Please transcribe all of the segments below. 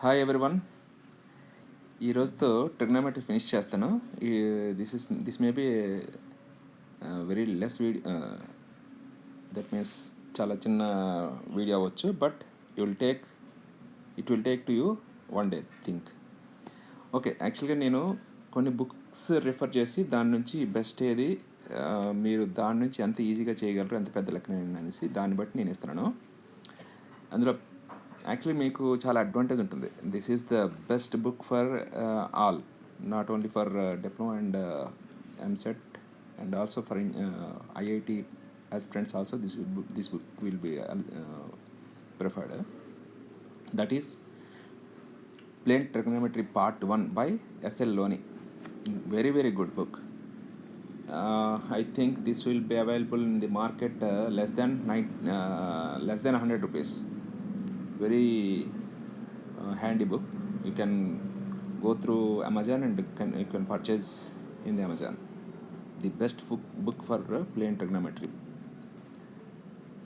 Hi everyone. ఈరోజుతో trigonometry finish చేస్తాను. This may be very less video, that means చాలా చిన్న వీడియో అవ్వచ్చు, but it will take to you one day think. Okay, యాక్చువల్గా నేను కొన్ని బుక్స్ రిఫర్ చేసి దాని నుంచి బెస్ట్ ఏది, మీరు దాని నుంచి ఎంత ఈజీగా చేయగలరు, ఎంత పెద్ద లెక్క అనేసి దాన్ని బట్టి నేను ఇస్తున్నాను. అందులో యాక్చువల్లీ మీకు చాలా అడ్వాంటేజ్ ఉంటుంది. This is the best book for all, not only for diploma and EAMCET and also for IIT aspirants also. This book will be preferred. That is Plane Trigonometry Part 1 by S.L. Loney. Very very good book. I think this will be available in the market less than 100 rupees. Very handy book. You can go through Amazon and you can purchase in the Amazon. The best book for plane trigonometry.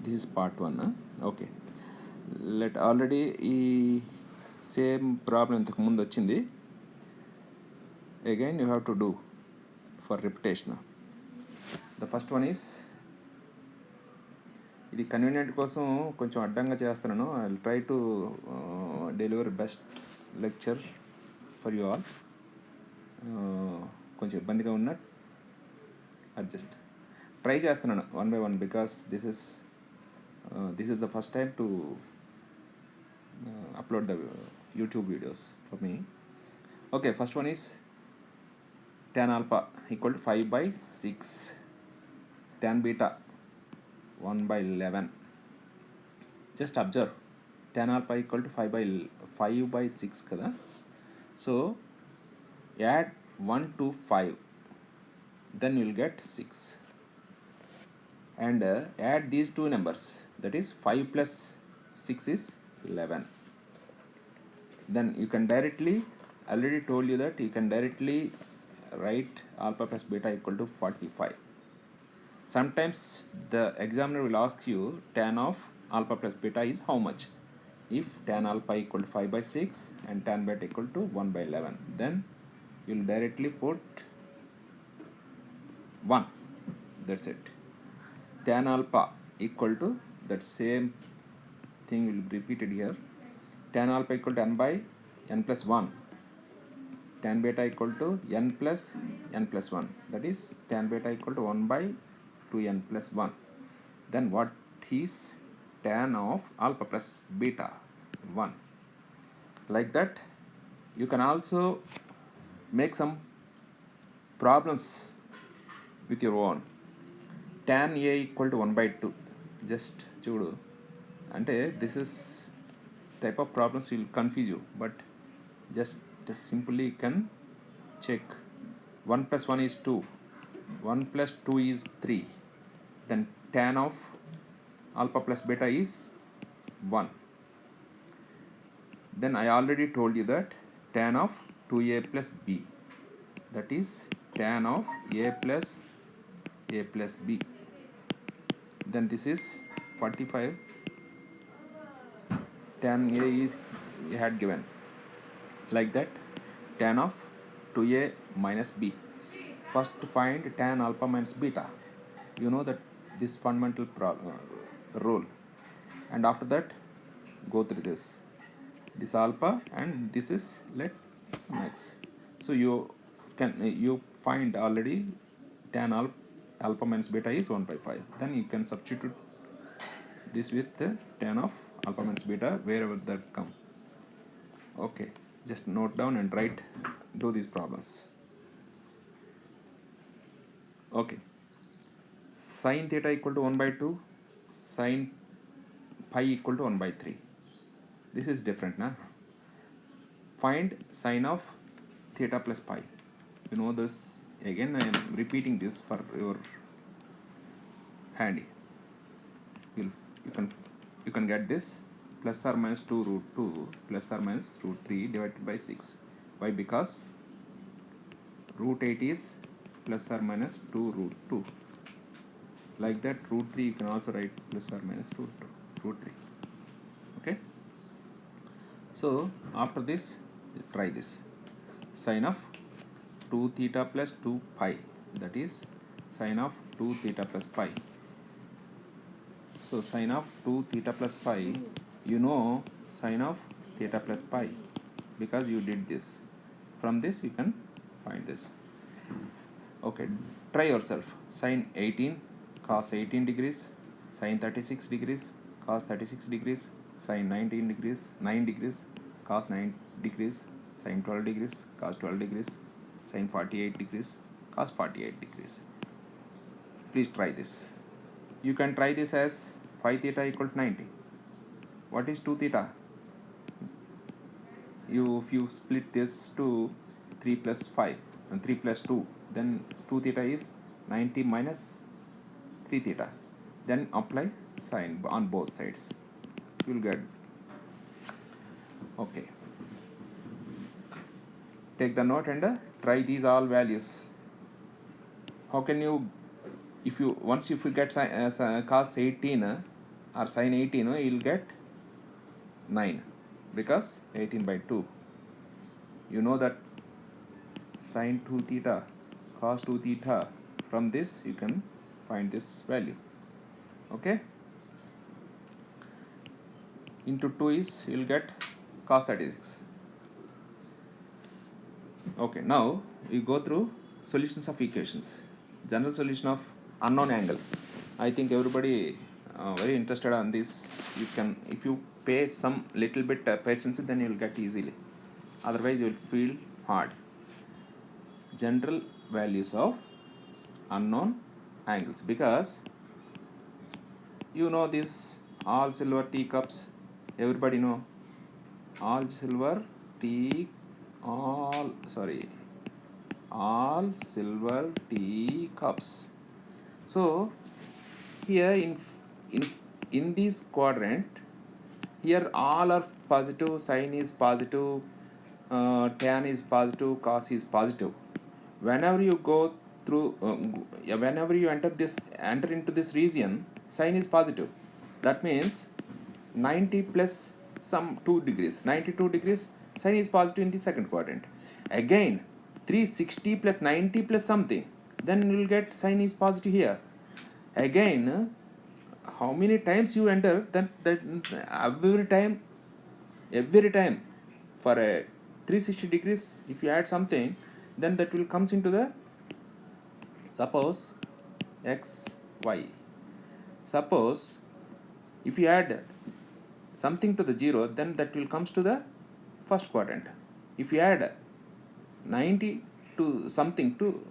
This is part 1. Okay, let already ఈ same problem ఇంతకు ముందు వచ్చింది. Again you have to do for repetition. The first one is, ఇది convenient కోసం కొంచెం అడ్డంగా చేస్తున్నాను. I will try to deliver best lecture for you all. కొంచెం ఇబ్బందిగా ఉన్న అడ్జస్ట్ ట్రై చేస్తున్నాను one by one, because this is the first time to upload the YouTube videos for me. Okay, first one is tan alpha equal to 5 by 6, tan beta 1 by 11. Just observe, tan alpha equal to 5 by 6 kada. So add 1 to 5, then you will get 6, and add these two numbers, that is 5 plus 6 is 11. Then you can directly, already told you that you can directly write alpha plus beta equal to 45. Sometimes the examiner will ask you tan of alpha plus beta is how much. If tan alpha equal to 5 by 6 and tan beta equal to 1 by 11, then you will directly put 1. That's it. Tan alpha equal to, that same thing will be repeated here. Tan alpha equal to n by n plus 1. Tan beta equal to n plus n plus 1. That is tan beta equal to 1 by 2n plus 1. Then what is tan of alpha plus beta? 1. Like that, you can also make some problems with your own. Tan a equal to 1 by 2. Just చూడు, అంటే this is type of problems will confuse you, but just simply you can check. 1 plus 1 is 2, 1 plus 2 is 3, then tan of alpha plus beta is 1. Then I already told you that tan of 2a plus b, that is tan of a plus b. Then this is 45. Tan a is you had given like that. Tan of 2a minus b. First find tan alpha minus beta. You know that this fundamental rule, and after that go through this alpha, and this is let some x. So you find already tan alpha minus beta is 1 by 5. Then you can substitute this with tan of alpha minus beta wherever that come. Okay, just note down and do these problems. Okay, sin theta equal to 1 by 2, sin pi equal to 1 by 3. This is different, na? Find sin of theta plus pi. You know this. Again I am repeating this for your handy. You can get this plus or minus 2 root 2 plus or minus root 3 divided by 6. Why? Because root 8 is plus or minus 2 root 2. Like that, root 3 you can also write plus or minus root 3. Okay, So after this, try this. Sine of 2 theta plus 2 pi, that is sine of 2 theta plus pi. So sine of 2 theta plus pi, you know sine of theta plus pi because you did this. From this you can find this. Okay, try yourself. Sine 18 cos 18 degrees, sine 36 degrees cos 36 degrees, sine 19 degrees 9 degrees cos 9 degrees, sine 12 degrees cos 12 degrees, sine 48 degrees cos 48 degrees. Please try this. You can try this as 5 theta equal to 90. What is 2 theta? If you split this to 3 plus 5 and 3 plus 2, then 2 theta is 90 minus 3 theta. Then apply sine on both sides. You will get. Okay. Take the note and try these all values. How can you, if you get cos 18 or sine 18, you will get 9 because 18 by 2. You know that sine 2 theta cos 2 theta, from this you can find this value. Okay, into 2 is you will get cos 36. Okay, now we go through solutions of equations. General solution of unknown angle. I think everybody very interested on this. You can, if you pay some little bit patience, then you will get easily. Otherwise you will feel hard. General values of unknown angles, because you know this all silver teacups. Everybody know all silver all silver teacups. So here in this quadrant, here all are positive. Sine is positive, tan is positive, cos is positive. Whenever you go through, whenever you enter into this region, sine is positive. That means 90 plus some 2 degrees, 92 degrees, sine is positive in the second quadrant. Again 360 plus 90 plus something, then you will get sine is positive here. Again, how many times you enter, that every time for a 360 degrees, if you add something, then that will comes into the, suppose x y. Suppose if you add something to the 0, then that will comes to the first quadrant. If you add 90 to something to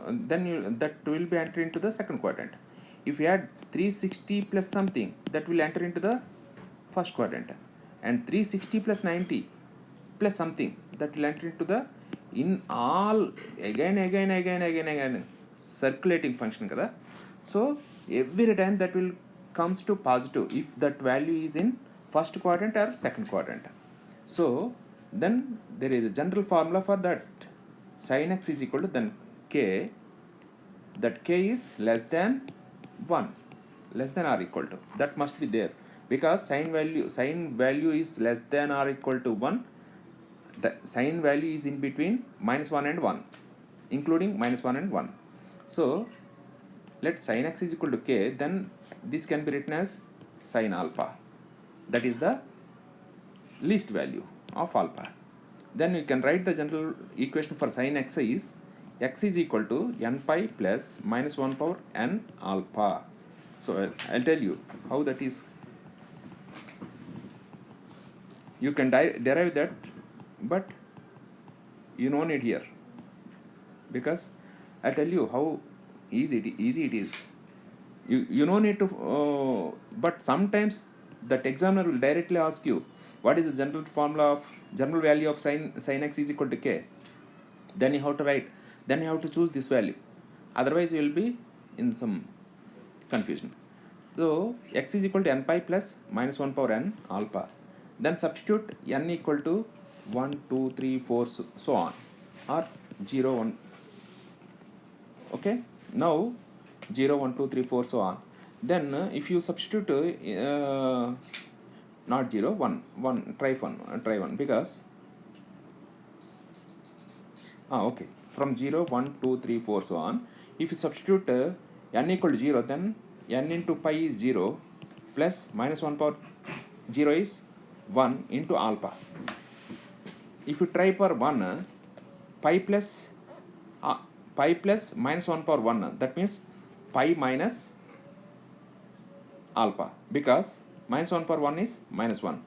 then that will be enter into the second quadrant. If you add 360 plus something, that will enter into the first quadrant, and 360 plus 90 plus something, that will enter into the, in all again circulating function kada. So every time that will comes to positive if that value is in first quadrant or second quadrant. So then there is a general formula for that. Sin x is equal to then k, that k is less than 1, less than or equal to, that must be there, because sine value is less than or equal to 1. The sine value is in between -1 and 1, including -1 and 1. So let sin x is equal to k, then this can be written as sin alpha, that is the least value of alpha. Then you can write the general equation for sin x is x is equal to n pi plus -1 power n alpha. So I'll tell you how that is. You can derive that, but you no need here, because I'll tell you how easy it is. You no need to, but sometimes that examiner will directly ask you what is the general value of sin x is equal to k. Then you have to write, then you have to choose this value, otherwise you will be in some confusion. So x is equal to n pi plus -1 power n alpha. Then substitute n equal to 1, 2, 3, 4, so on, or 0, 1. Okay, now 0, 1, 2, 3, 4, so on. Then if you substitute not 0, 1, 1, try 1, because okay, from 0, 1, 2, 3, 4, so on. If you substitute n equal to 0, then n into pi is 0 plus minus 1 power 0 is 1 into alpha. If you try for 1, pi plus minus 1 power 1, that means pi minus alpha, because minus 1 power 1 is minus 1.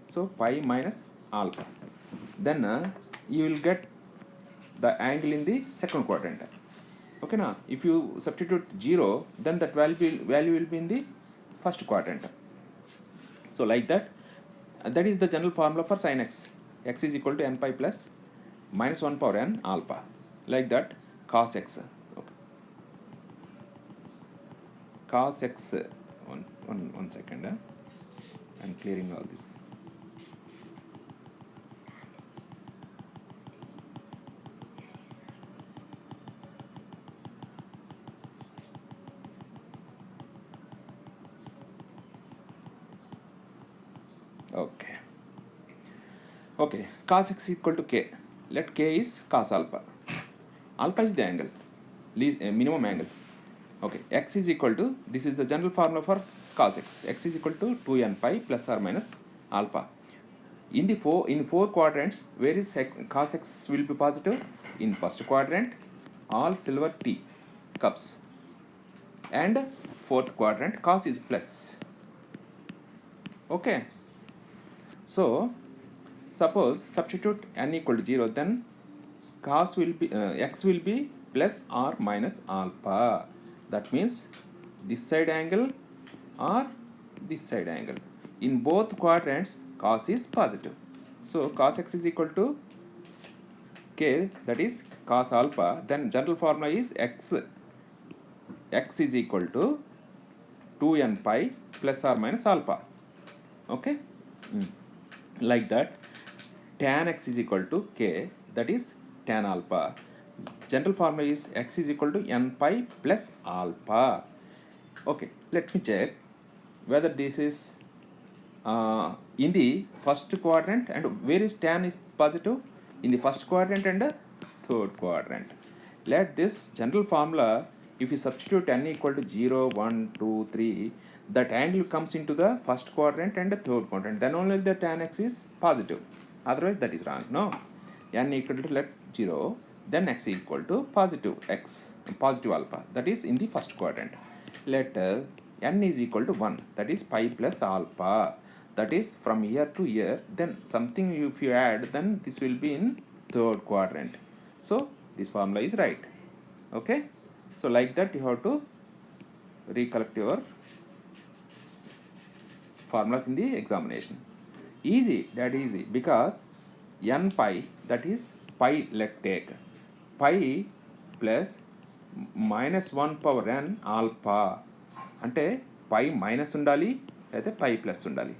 So pi minus alpha. Then you will get the angle in the second quadrant. Okay, now if you substitute 0, then that value will be in the first quadrant. So like that, that is the general formula for sin x. X is equal to n pi plus minus 1 power n alpha. Like that, cos x. Okay. Cos x. One second. I'm clearing all this. Okay, cos x equal to k. Let k is cos alpha. Alpha is the angle, minimum angle. Okay, x is equal to, this is the general formula for cos x. X is equal to 2n pi plus or minus alpha. In four quadrants, where is cos x will be positive? In first quadrant, all silver tea cups. And fourth quadrant, cos is plus. Okay. So suppose substitute n equal to 0, then cos will be x will be plus or minus alpha. That means this side angle or this side angle. In both quadrants, cos is positive. So cos x is equal to k, that is cos alpha. Then general formula is x is equal to 2n pi plus or minus alpha. Okay. Like that, tan x is equal to k, that is tan alpha. General formula is x is equal to n pi plus alpha. Okay, let me check whether this is in the first quadrant, and where is tan is positive? In the first quadrant and third quadrant. Let this general formula, if you substitute n equal to 0, 1, 2, 3, that angle comes into the first quadrant and the third quadrant. Then only the tan x is positive. Otherwise that is wrong. No. N equal to, let 0, then x equal to positive x, positive alpha. That is in the first quadrant. Let n is equal to 1. That is pi plus alpha. That is from here to here. Then something if you add, then this will be in third quadrant. So this formula is right. Okay. So like that you have to recollect your formulas in the examination. Easy, that easy, because n pi, that is pi, let take pi plus minus 1 power n alpha. అంటే pi minus ఉండాలి అయితే pi plus ఉండాలి.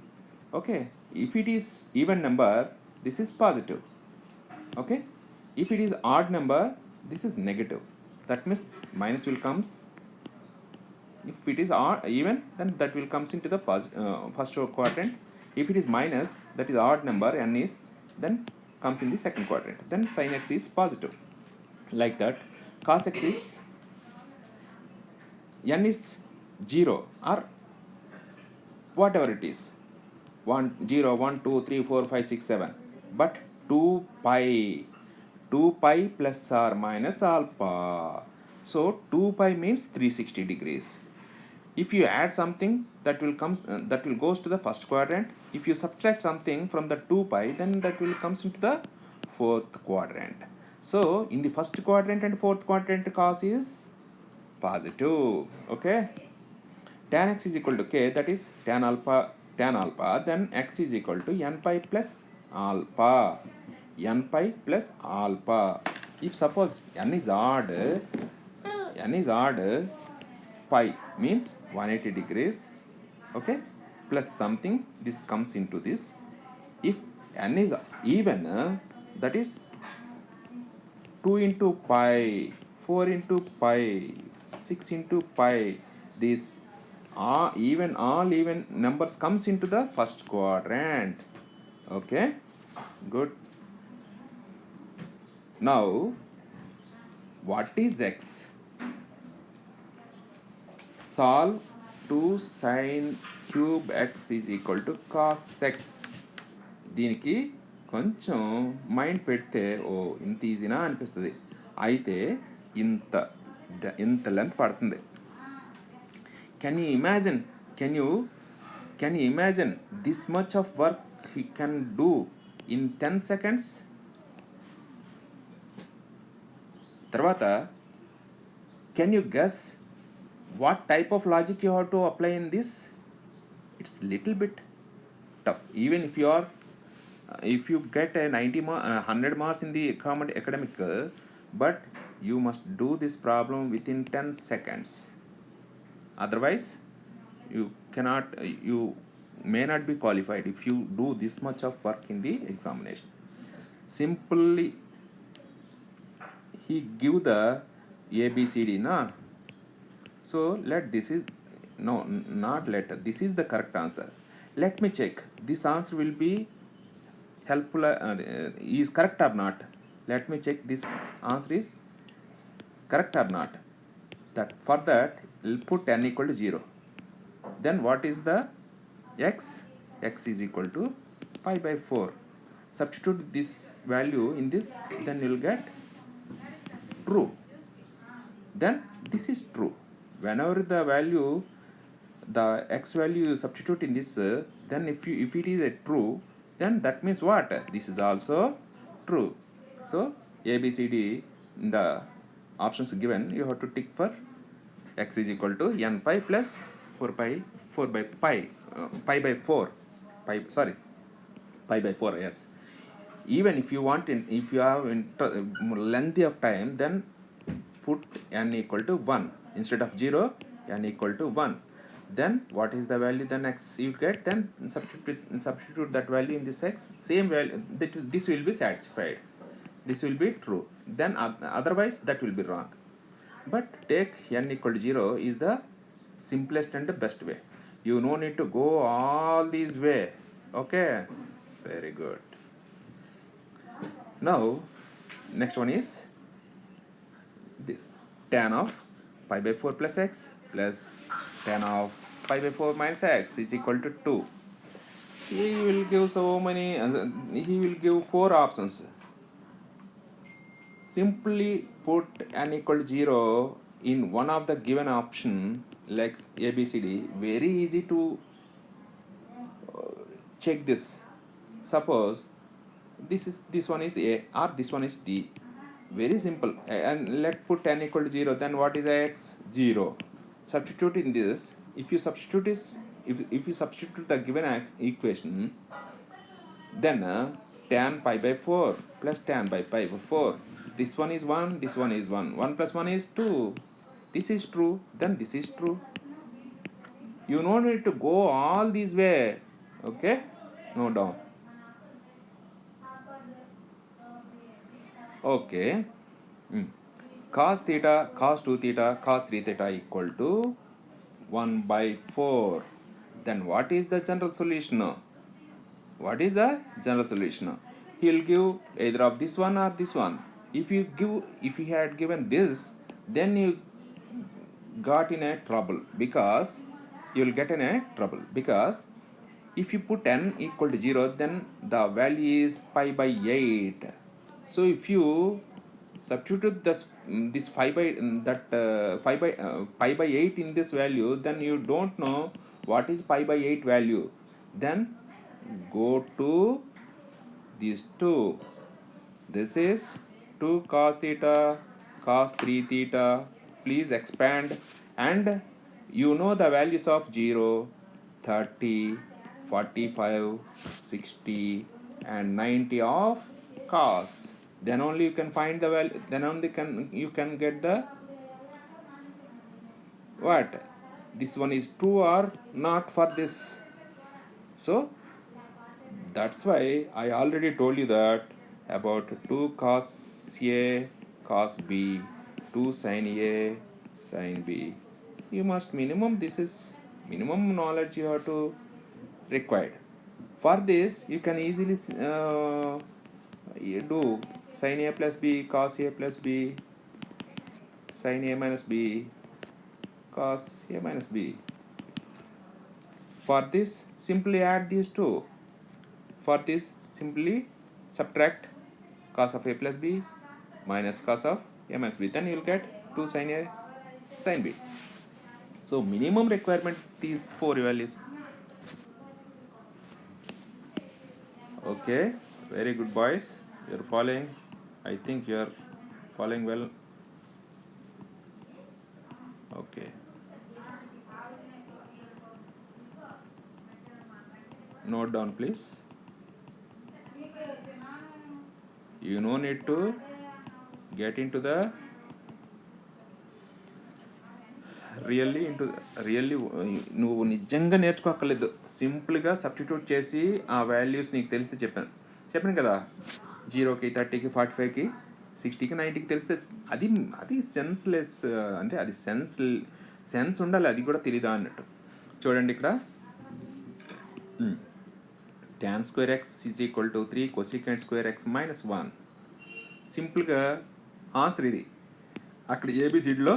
Okay, if it is even number, this is positive. Okay, if it is odd number, this is negative. That means minus will comes. If it is even, then that will comes into the first quadrant. If it is minus, that is odd number, n is, then comes in the second quadrant. Then sin x is positive. Like that, cos x is, n is 0 or whatever it is, 1, 0, 1, 2, 3, 4, 5, 6, 7, but 2 pi plus or minus alpha. So 2 pi means 360 degrees. If you add something, that will goes to the first quadrant. If you subtract something from the 2 pi, then that will comes into the fourth quadrant. So in the first quadrant and fourth quadrant, cos is positive. Okay, tan x is equal to k, that is tan alpha. Then x is equal to n pi plus alpha. If suppose n is odd, pi means 180 degrees. Okay, plus something, this comes into this. If n is even, that is 2 into pi, 4 into pi, 6 into pi. This all even numbers comes into the first quadrant. Okay, good. Now, what is x? Solve 2 sin cube x is equal to cos x. దీనికి కొంచెం mind పెడితే ఓ ఇంత ఈజీనా అనిపిస్తుంది. అయితే ఇంత ఇంత length పడుతుంది. Can you imagine can you imagine this much of work he can do in 10 seconds? తర్వాత can you guess what type of logic you have to apply in this? It's little bit tough. Even if you are if you get a 100 marks in the academic, but you must do this problem within 10 seconds. Otherwise you cannot, you may not be qualified if you do this much of work in the examination. Simply he give the ABCD na. So let this is no, not let, this is the correct answer. Let me check this answer will be helpful, is correct or not. Let me check this answer is correct or not. That for that we'll put n equal to 0. Then what is the x? X is equal to pi by 4. Substitute this value in this, then you'll get true. Then this is true. Whenever the value, the x value you substitute in this, then if it is a true, then that means what? This is also true. So ABCD in the options given, you have to tick for x is equal to n pi plus 4 by pi by 4 pi by 4. Yes, even if you want if you have lengthy of time, then put n equal to 1 instead of 0, n equal to 1. Then what is the value then x you get? Then substitute that value in this x, same value, this will be satisfied, this will be true. Then otherwise that will be wrong. But take n equal to 0 is the simplest and the best way. You no need to go all these way. Okay, very good. Now next one is this, tan of pi by 4 plus x plus tan of pi by 4 minus x is equal to 2. He will give so many, he will give 4 options. Simply put n equal to 0 in one of the given option like ABCD. Very easy to check this. Suppose this one is A or this one is D. Very simple. And let put n equal to 0, then what is x? 0. Substitute in this. If you substitute this, if you substitute the given equation, then tan pi by 4 plus tan by pi by 4, this one is 1, this one is 1, 1 plus 1 is 2. This is true, then this is true. You no need to go all this way. Okay, no down. Okay, cos theta, cos 2 theta, cos 3 theta equal to 1 by 4. Then what is the general solution? What is the general solution? He'll give either of this one or this one. If you had given this, then you got in a trouble, because you will get in a trouble, because if you put n equal to 0, then the value is pi by 8. So if you substitute this 5 by pi by 8 in this value, then you don't know what is pi by 8 value. Then go to these two. This is 2 cos theta, cos 3 theta. Please expand, and you know the values of 0, 30, 45, 60 and 90 of cos. Then only you can find the value, then only you can get the what this one is true or not for this. So that's why I already told you that about 2 cos A cos B, 2 sin A sin B. You must minimum, this is minimum knowledge you have to required. For this you can easily you do sin a plus b cos a plus b, sin a minus b cos a minus b. For this simply add these two. For this simply subtract cos of a plus b minus cos of a minus b, then you will get 2 sin a sin b. So minimum requirement these four values. Okay, very good boys, you're following. I think you're following well. Okay, note down please. You no need to get into the really నువ్వు నిజంగా నేర్చుకోక్కర్లేదు. సింపుల్గా substitute చేసి ఆ values నీకు తెలిస్తే చెప్పాను కదా, 0కి 30కి 45కి 60కి 90కి తెలిస్తే అది సెన్స్లెస్, అంటే అది సెన్స్ ఉండాలి, అది కూడా తెలీదా అన్నట్టు. చూడండి ఇక్కడ tan square x is equal to 3 cosecant square x minus 1. సింపుల్గా ఆన్సర్ ఇది. అక్కడ ఏబిసిడిలో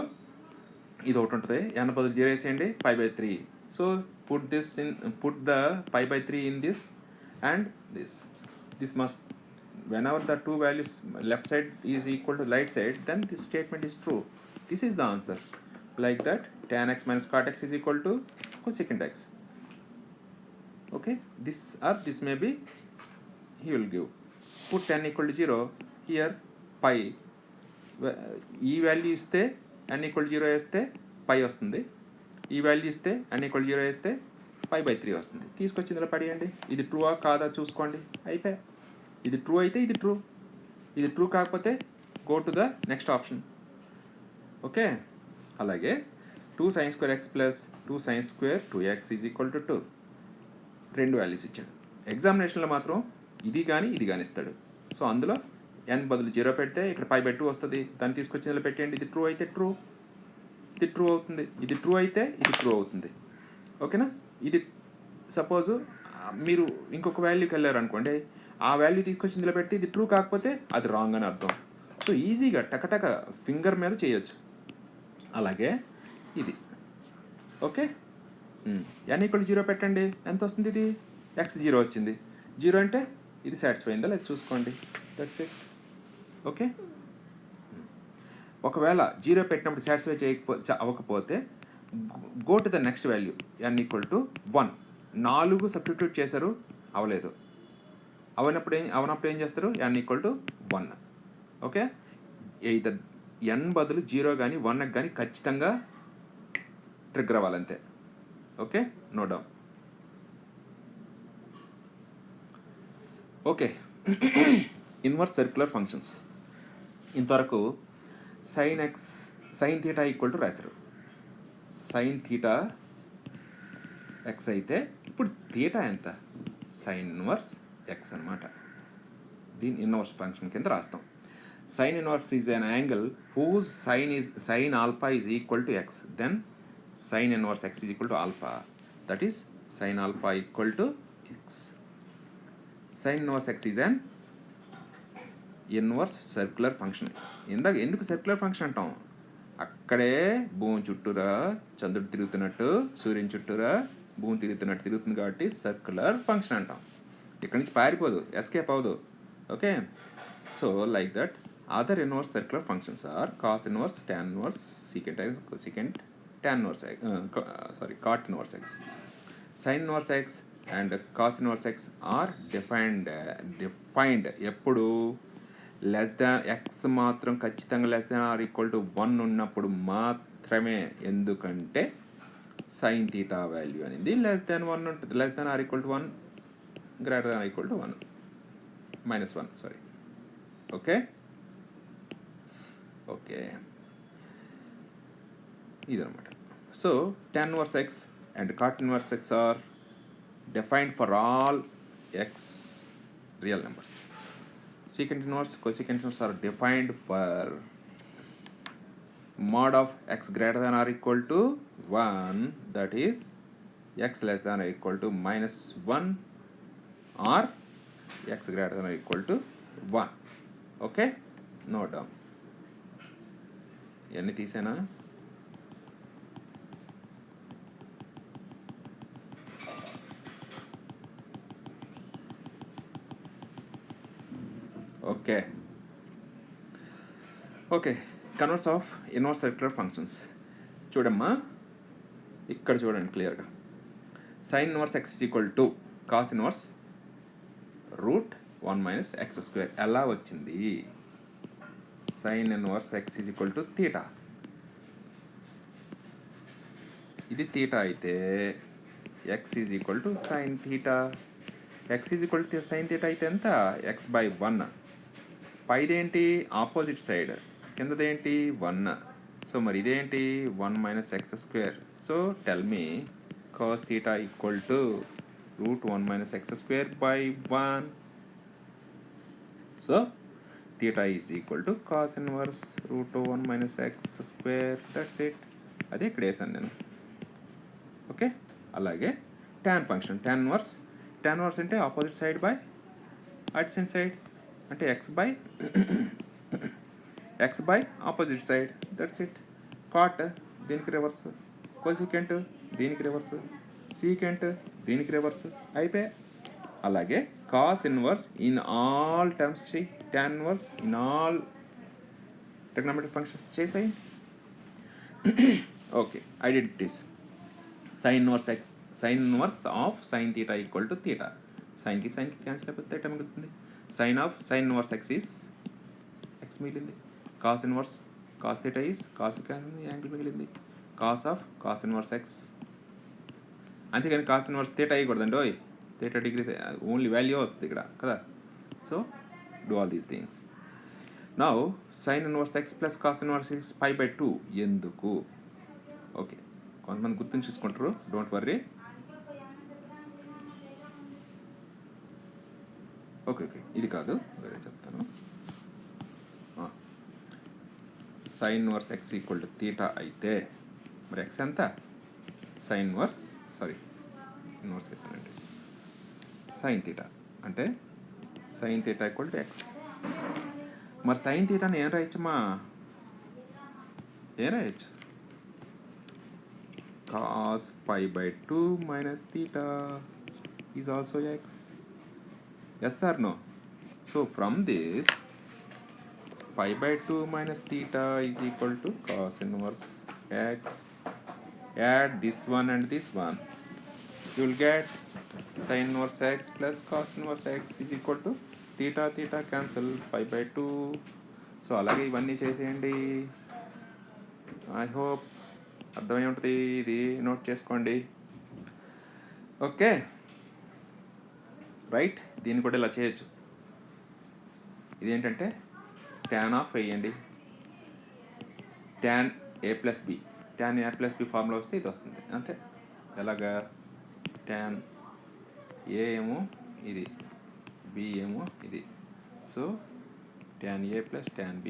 ఇది ఒకటి ఉంటుంది, n బదులు 0 వేసేయండి, π/3. So put the π/3 in this and this must, whenever the two values left side is equal to right side, then this statement is true. This is the answer. Like that, tan x minus cot x is equal to cosecant x. Okay, this may be, he will give, put n equal to 0 here, pi, ఈ value ఇస్తే n equal to 0 వేస్తే పై వస్తుంది, ఈ value ఇస్తే n equal to 0 వేస్తే π/3 వస్తుంది. తీసుకొచ్చి ఇందులో పడేయండి. ఇది ట్రూవా కాదా చూసుకోండి, అయిపోయా. ఇది ట్రూ అయితే ఇది ట్రూ, ఇది ట్రూ కాకపోతే go to the next option. Okay, అలాగే 2 sin square x plus 2 sin square 2x is equal to 2. రెండు వాల్యూస్ ఇచ్చాడు. ఎగ్జామినేషన్లో మాత్రం ఇది కానీ ఇస్తాడు. సో అందులో n బదులు 0 పెడితే ఇక్కడ π/2 వస్తుంది, దాన్ని తీసుకొచ్చి ఇందులో పెట్టండి. ఇది ట్రూ అయితే ట్రూ, ఇది ట్రూ అవుతుంది, ఇది ట్రూ అయితే ఇది ట్రూ అవుతుంది. ఓకేనా. ఇది సపోజు మీరు ఇంకొక వాల్యూకి వెళ్ళారు అనుకోండి, ఆ వాల్యూ తీసుకొచ్చి ఇందులో పెడితే ఇది ట్రూ కాకపోతే అది రాంగ్ అని అర్థం. సో ఈజీగా టకటక ఫింగర్ మీద చేయొచ్చు. అలాగే ఇది ఓకే, n equal to 0 పెట్టండి, ఎంత వస్తుంది, ఇది x 0 వచ్చింది. 0 అంటే ఇది సాటిస్ఫై అయిందా లేదా చూసుకోండి, దట్స్ ఇట్. ఓకే, ఒకవేళ 0 పెట్టినప్పుడు సాటిస్ఫై అవ్వకపోతే go to the next value, n equal to 1. 4 substitute చేశారు, అవలేదు, అవనప్పుడు ఏం చేస్తారు, n equal to 1. ఓకే, ఇదర్ n బదులు 0 కానీ 1 కానీ ఖచ్చితంగా ట్రిగ్గర్ అవ్వాలంతే. Okay, note down. Okay, inverse circular functions. ఇంతవరకు సైన్ థీటా ఈక్వల్ టు రాశారు. సైన్ థీటా ఎక్స్ అయితే ఇప్పుడు థీటా ఎంత, సైన్ ఇన్వర్స్ ఎక్స్ అనమాట. దీని ఇన్వర్స్ ఫంక్షన్ కింద రాస్తాం. Sine inverse is an angle whose sine alpha is equal to x, then sin inverse x is equal to alpha, that is sin alpha equal to x. Sin inverse x is an inverse circular function. ఎందుకు circular function అంటాం, అక్కడే భూమి చుట్టూరా చంద్రుడు తిరుగుతున్నట్టు, సూర్యుని చుట్టూరా భూమి తిరుగుతుంది కాబట్టి సర్క్యులర్ ఫంక్షన్ అంటాం. ఇక్కడి నుంచి పారిపోదు, ఎస్కేప్ అవ్వదు. Okay, so like that other inverse circular functions are cos inverse, tan inverse, secant, cosecant, tan inverse x, cot inverse x. Sin inverse x and cos inverse x are defined ఎప్పుడు less than x మాత్రం ఖచ్చితంగా less than or equal to 1 ఉన్నప్పుడు మాత్రమే. ఎందుకంటే sine theta value అనేది less than 1 ఉంటుంది, less than or equal to 1, greater than or equal to 1 minus 1 sorry. Okay okay, ఇదనమాట. So tan inverse x and cot inverse x are defined for all x real numbers. Secant inverse, cosecant inverse are defined for mod of x greater than or equal to 1, that is x less than or equal to -1 or x greater than or equal to 1. Okay, note down. ఇవన్నీ తీసేనా? Okay okay, converse of inverse circular functions చూడమ్మా, ఇక్కడ చూడండి క్లియర్గా. Sine inverse x equal to cos inverse √1 - x². ఎలా వచ్చింది? Sine inverse x is equal to theta. ఇది theta అయితే x is equal to sine theta. X is equal to sine theta అయితే ఎంత? x/1. పైదేంటి? Opposite side. కిందదేంటి? 1. So మరి ఇదేంటి? 1 - x². So tell me cos theta equal to √1 - x²/1. So theta is equal to cos inverse √1 - x². That's it. అదే ఇక్కడ వేసాను నేను. ఓకే, అలాగే tan ఫంక్షన్. tan ఇన్వర్స్ అంటే opposite side by adjacent side, అంటే x by opposite side. That's it. Cot దీనికి reverse, cosecant దీనికి reverse, secant దీనికి రివర్స్, అయిపోయి. అలాగే cos inverse in all terms చేయి, tan inverse in all trigonometric functions చేసాయి. Okay, identities. Sine inverse of sine theta equal to theta. సైన్కి cancel అయిపోతే theta మిగులుతుంది. Sine inverse x is x మిగిలింది. Cos inverse cos theta is cos angle మిగిలింది. Cos inverse x. అంతేగాని cos inverse theta అయ్యకూడదండి. ఓయ్, theta degrees only value వస్తుంది ఇక్కడ కదా. So do all these things. Now sine inverse x plus cos inverse x π/2 ఎందుకు? Okay, కొంతమంది గుర్తుని చూసుకుంటారు, డోంట్ వర్రీ. ఓకే, ఇది కాదు, వేరే చెప్తాను. Sine inverse x equal to theta అయితే మరి ఎక్స్ ఎంత? సైన్ ఇన్వర్స్ ఎక్స్ అంటే సైన్ థీటా, అంటే sine theta equal to x. మరి సైన్ థీటాని ఏం రాయొచ్చమ్మా? ఏం రాయొచ్చు? cos π/2 minus theta is also x. Yes or no? So from this π/2 minus theta is equal to cos inverse x. Add this one and this one, you will get sin inverse x plus cos inverse x is equal to theta cancel π/2. So అలాగే ఇవన్నీ చేసేయండి. I hope అర్థమై ఉంటుంది. ఇది note చేసుకోండి. Okay right. దీన్ని కూడా ఇలా చేయొచ్చు. ఇదేంటంటే tan ఆఫ్ వేయండి, tan a + b. tan a + b formula వస్తే ఇది వస్తుంది అంతే. ఎలాగా? tan a ఏమో ఇది, b ఏమో ఇది. So tan a + tan b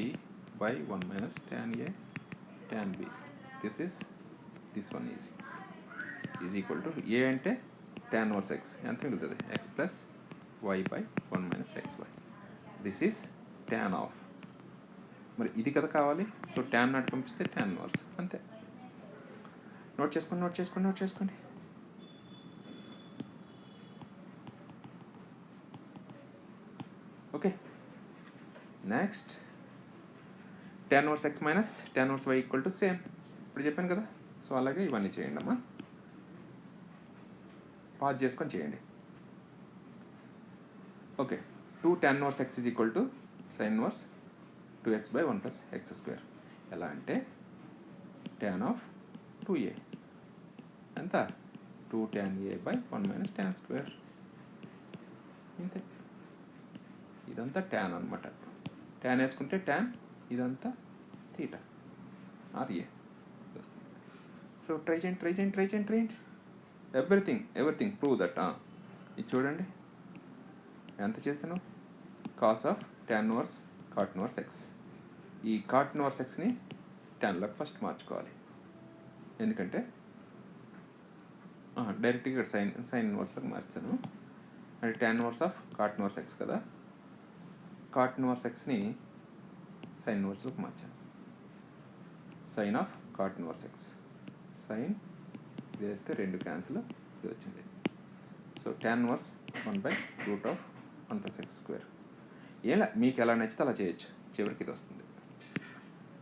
by 1 - tan a tan b. this one is equal to a అంటే tan ఇన్వర్స్ x ఎంత మిగులుతుంది? x plus y by 1 - xy. This is tan of. మరి ఇది కదా కావాలి. సో tan నాటి పంపిస్తే tan ఇన్వర్స్ అంతే. నోట్ చేసుకోండి. Okay, next tan inverse x minus tan inverse y equal to same. ఇప్పుడు చెప్పాను కదా. సో అలాగే ఇవన్నీ చేయండి అమ్మా. పాజ్ చేసుకొని చేయండి. Okay, 2 tan inverse x is equal to sine inverse 2x/1 + x². ఎలా అంటే tan ఆఫ్ 2a ఎంత? 2 tan a/1 - tan². ఇంతే. ఇదంతా tan అనమాట. tan వేసుకుంటే tan, ఇదంతా థీటా ఆర్ ఏ వస్తుంది. సో ట్రై చేయండి. Everything prove that. ఇది చూడండి ఎంత చేశాను. Cos of tan inverse cot inverse x. ఈ కాట్ ఇన్వర్స్ ఎక్స్ని tan లాగా ఫస్ట్ మార్చుకోవాలి. ఎందుకంటే డైరెక్ట్గా ఇక్కడ సైన్ ఇన్వర్స్లోకి మార్చాను. అంటే tan inverse of cot inverse x కదా, కాట్ ఇన్వర్స్ ఎక్స్ని సైన్ ఇన్వర్స్లోకి మార్చాను. Sine of cot inverse x, sine ఇది వేస్తే 2 క్యాన్సిల్, ఇది వచ్చింది. So tan inverse 1/√1+x². ఎలా మీకు ఎలా నచ్చితే అలా చేయొచ్చు, చివరికి ఇది వస్తుంది.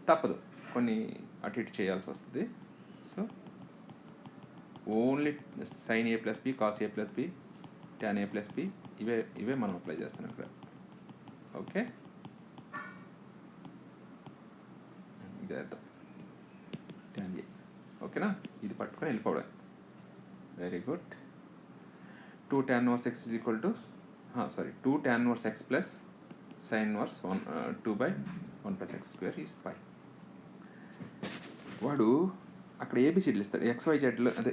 తప్పదు, కొన్ని అటు ఇటు చేయాల్సి వస్తుంది. So only sine A plus B, cos A plus B, tan A plus B, ఇవే మనం అప్లై చేస్తున్నాం ఇక్కడ. ఓకే, ఇది వేద్దాం tan ఏ. ఓకేనా, ఇది పట్టుకొని వెళ్ళిపోవడం. Very good. 2 tan inverse x is equal to 2 tan inverse x plus sine inverse 2/1+x² is pi. వాడు అక్కడ ఏబిసిడీలు ఇస్తాడు, XYZలో అదే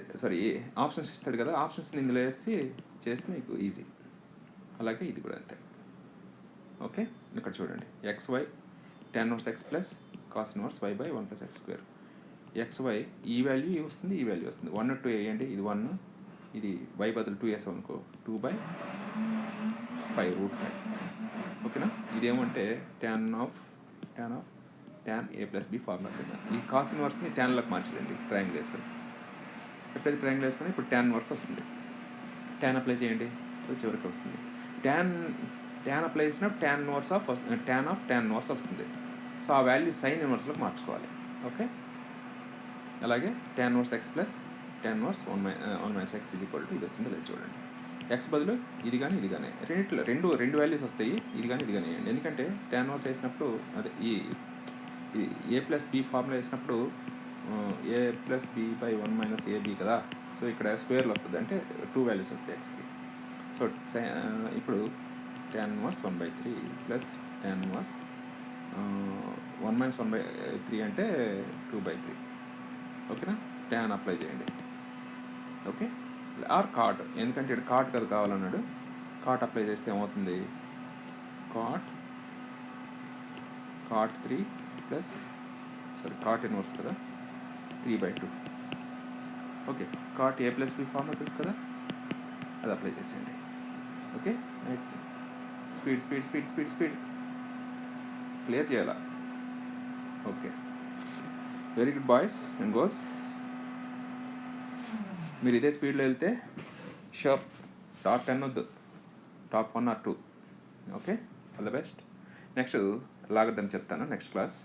ఆప్షన్స్ ఇస్తాడు కదా, ఆప్షన్స్ని ఇందులో వేసి చేస్తే మీకు ఈజీ. అలాగే ఇది కూడా అంతే. ఓకే, ఇక్కడ చూడండి, XY tan inverse x plus cos inverse y/1+x². XY ఈ వాల్యూ వస్తుంది, ఈ వాల్యూ వస్తుంది. 1 2 వేయండి, ఇది 1, ఇది y బదులు 2 వేసాం అనుకో, 2/5√5. ఓకేనా, ఇదేమంటే tan A plus B formula కింద ఈ కాస్ ఇన్వర్స్ని ట్యాన్లోకి మార్చదండి, ట్రయాంగిల్ వేసుకొని. ఎప్పుడైతే ట్రయాంగిల్ వేసుకొని ఇప్పుడు tan ఇన్వర్స్ వస్తుంది, tan అప్లై చేయండి. సో చివరికి వస్తుంది tan అప్లై చేసినప్పుడు tan ఇన్వర్స్ వస్తుంది. సో ఆ వాల్యూ సైన్ ఇన్వర్స్లోకి మార్చుకోవాలి. ఓకే, అలాగే tan inverse x plus tan inverse 1 - x is equal to ఇది వచ్చింది లేదు చూడండి. ఎక్స్ బదులు ఇది కానీ ఇది కానీ రెండు వాల్యూస్ వస్తాయి, ఇది కానీ ఇది కానీ వేయండి. ఎందుకంటే tan ఇన్వర్స్ వేసినప్పుడు అదే ఈ ఏ ప్లస్ బి ఫార్ములా వేసినప్పుడు a ప్లస్ b/1 - ab కదా. సో ఇక్కడ స్క్వేర్లో వస్తుంది, అంటే 2 వాల్యూస్ వస్తాయి ఎక్స్కి. సో ఇప్పుడు tan inverse 1/3 plus tan inverse 1 - 1/3 అంటే 2/3. ఓకేనా, tan అప్లై చేయండి. ఓకే, ఆర్ కాట్, ఎందుకంటే ఇక్కడ కాట్ కదా కావాలన్నాడు. కాట్ అప్లై చేస్తే ఏమవుతుంది, కాట్ 3 ప్లస్ కాట్ ఇన్వర్స్ కదా 3/2. Okay, cot A plus B form తెలుసు కదా, అది అప్లై చేసేయండి. ఓకే, స్పీడ్ క్లియర్ చేయాలా. Okay, very good boys and girls. మీరు ఇదే స్పీడ్లో వెళ్తే షూర్ టాప్ 10 వద్దు, top 1 or 2. Okay, all the best. Next లాగద్దని చెప్తాను నెక్స్ట్ క్లాస్.